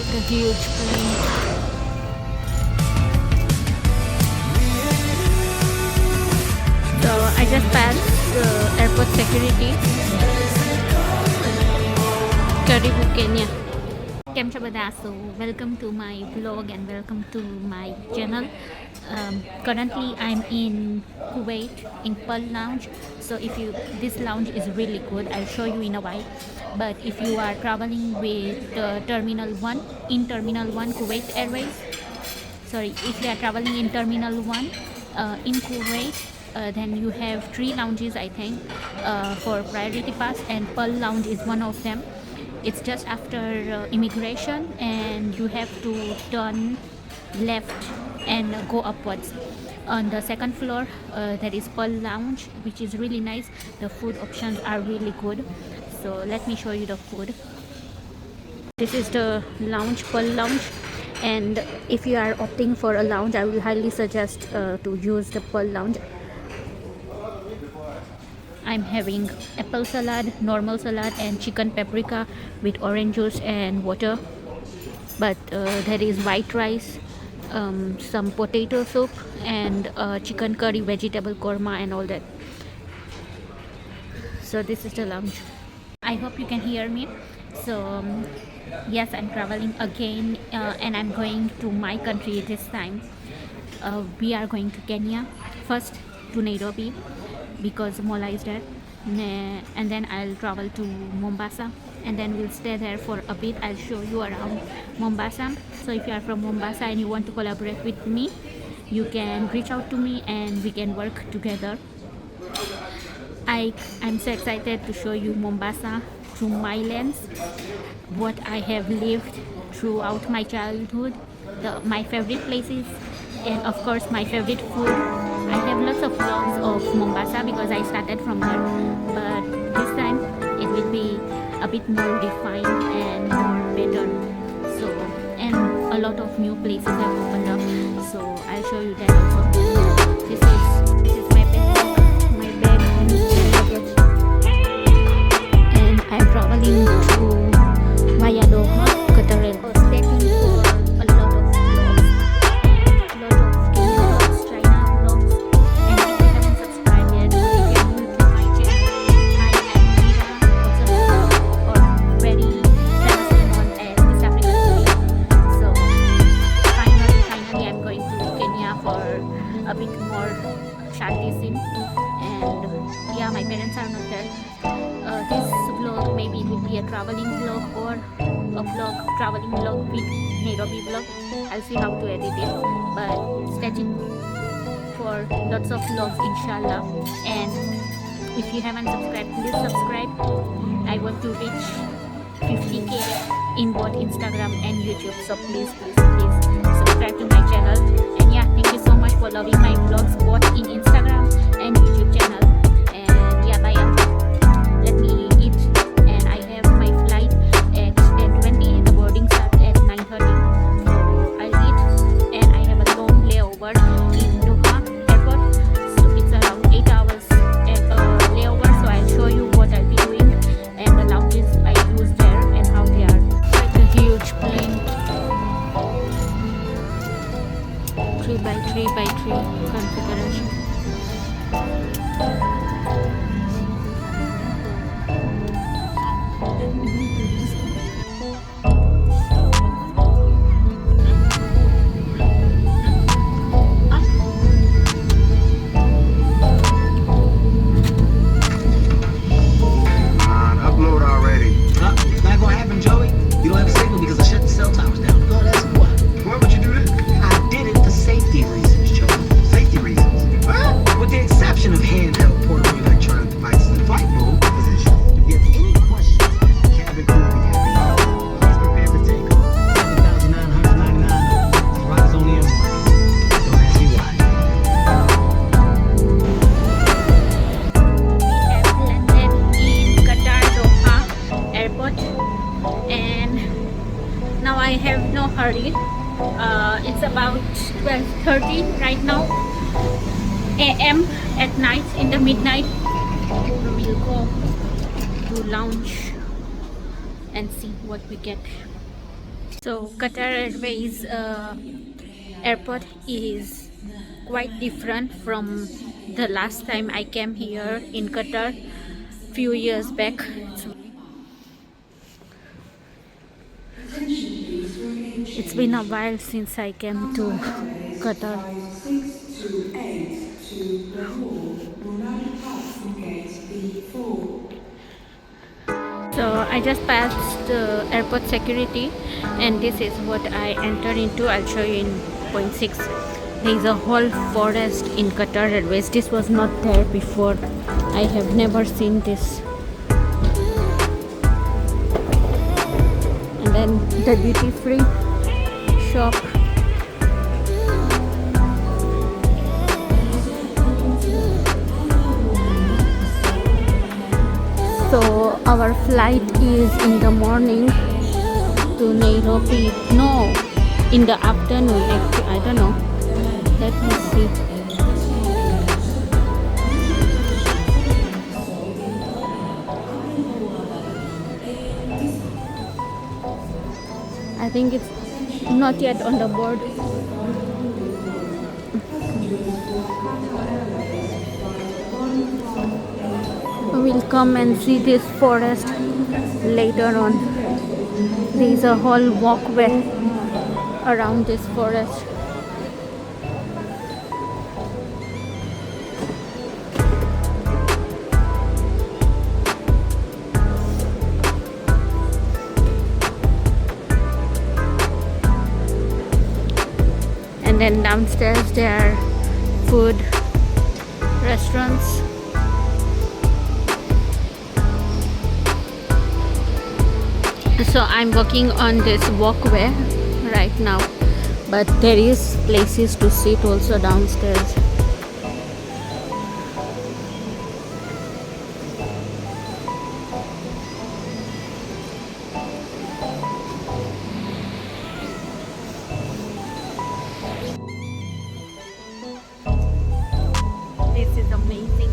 like a huge plane. So I just passed airport security. Karibu Kenya. કેમ છો બધા? So welcome to my vlog and welcome to my channel. Currently I'm in Kuwait in Pearl Lounge. So this lounge is really good. I'll show you in a while. But if you are traveling with Terminal 1 in Terminal 1 Kuwait Airways, if you are traveling in Terminal 1 in Kuwait, then you have 3 lounges I think for priority pass, and Pearl Lounge is one of them. It's just after immigration, and you have to turn left and go upwards. On the second floor there is Pearl Lounge, which is really nice. The food options are really good. So let me show you the food. This is the lounge, Pearl Lounge, and if you are opting for a lounge, I will highly suggest to use the Pearl Lounge. I'm having apple salad, normal salad, and chicken paprika with orange juice and water. But there is white rice, some potato soup, and chicken curry, vegetable korma, and all that. So this is the lounge. I hope you can hear me. So yes, I'm traveling again, and I'm going to my country this time. We are going to Kenya first, to Nairobi, because Mola is there, and then I'll travel to Mombasa, and then we'll stay there for a bit. I'll show you around Mombasa. So if you are from Mombasa and you want to collaborate with me, you can reach out to me and we can work together. I'm so excited to show you Mombasa through my lens, what I have lived throughout my childhood, my favorite places, and of course my favorite food. I have lots of vlogs of Mombasa because I started from there, but this time it will be a bit more refined and more better. So, and a lot of new places have opened up, so I'll show you that also. This is my bag, and I'm traveling to via Doha, Qatar. Staying for a lot of vlogs, China vlogs, and if you haven't subscribed yet, if you're new to my channel, I am Mira, also or very famously known as East African Foodie. So finally I'm going to Kenya for a bit more shanty scene, and yeah, my parents are not there. This vlog maybe will be a traveling vlog or a traveling vlog with Nairobi vlog. I'll see how to edit it, but stay tuned for lots of vlogs, inshallah. And if you haven't subscribed, please subscribe. I want to reach 50k in both Instagram and YouTube, so please subscribe to my channel. And yeah, thank you so much for loving my vlogs both in Instagram and YouTube channel. And yeah, bye. Let me eat, and I have my flight at 10:20. The boarding starts at 9:30. So I'll eat, and I have a long layover in Doha airport. So it's around 8 hours layover. So I'll show you what I'll be doing and the lounges I use there and how they are. Like a huge plane, 3x3x3 configuration. Upload already. It's not gonna happen, Joey. You don't have a signal because I shut the cell towers down. No, that's why. Why would you do that? I did it for safety reasons, Joey. Safety reasons. What? With the exception of handheld portable electronic devices in flight mode position. If you have any questions, cabin crew will be happy. Please prepare for takeoff. $7,999. These rides only in one. Don't ask me why. We have landed in Qatar Doha airport, and now I have no hurry. It's about 12:30 right now AM at night, in the midnight. We'll go to lounge and see what we get. So Qatar Airways airport is quite different from the last time I came here in Qatar few years back. It's been a while since I came to Qatar. So I just passed the airport security and this is what I entered into. I'll show you in point 6. There is a whole forest in Qatar Airways. This was not there before. I have never seen this. And then the duty free shop. So our flight is in the morning to Nairobi. No, in the afternoon. Actually, I don't know. Let me see. I think it's not yet on the board. We'll come and see this forest later on. There is a whole walkway around this forest. And then downstairs there are food restaurants. So I'm walking on this walkway right now, but there is places to sit also downstairs. This is amazing.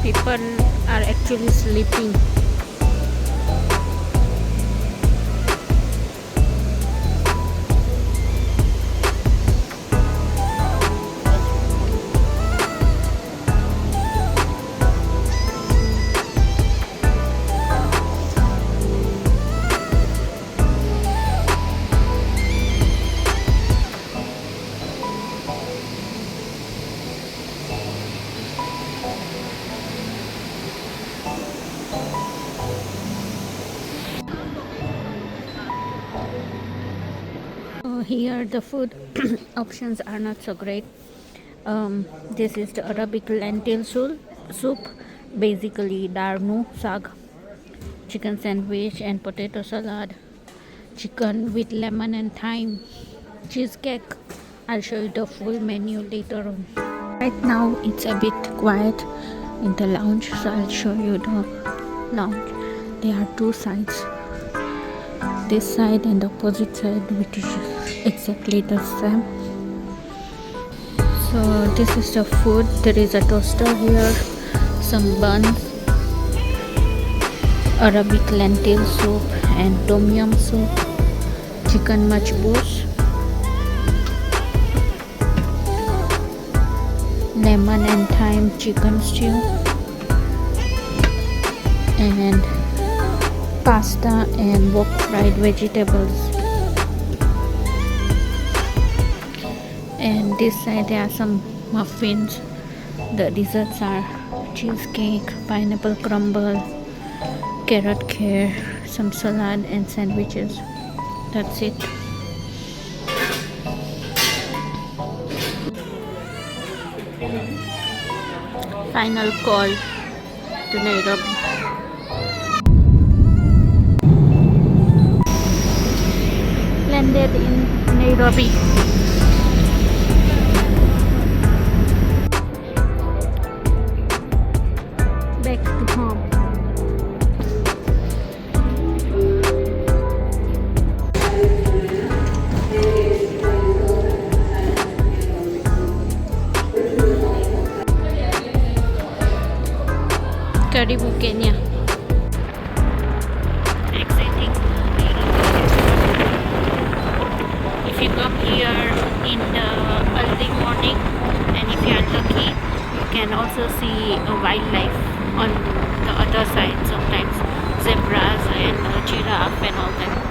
People are actually sleeping. Here the food options are not so great. This is the Arabic lentil soup, basically darnu, sag, chicken sandwich and potato salad, chicken with lemon and thyme, cheesecake. I'll show you the full menu later on. Right now it's a bit quiet in the lounge, so I'll show you the lounge. There are two sides, this side and the opposite side, which is exactly the same. So this is the food. There is a toaster here, some buns, Arabic lentil soup and tom yum soup, chicken majboos, lemon and thyme chicken stew, and pasta and wok fried vegetables. And this side there are some muffins. The desserts are cheesecake, pineapple crumble, carrot kheer, some salad and sandwiches. That's it. Final call to Nairobi. Landed in Nairobi. Back to home. Karibu Kenya. Exciting. If you come here in the early morning, and if you are lucky, you can also see a wildlife on the other side. Sometimes zebras and giraffe and all that.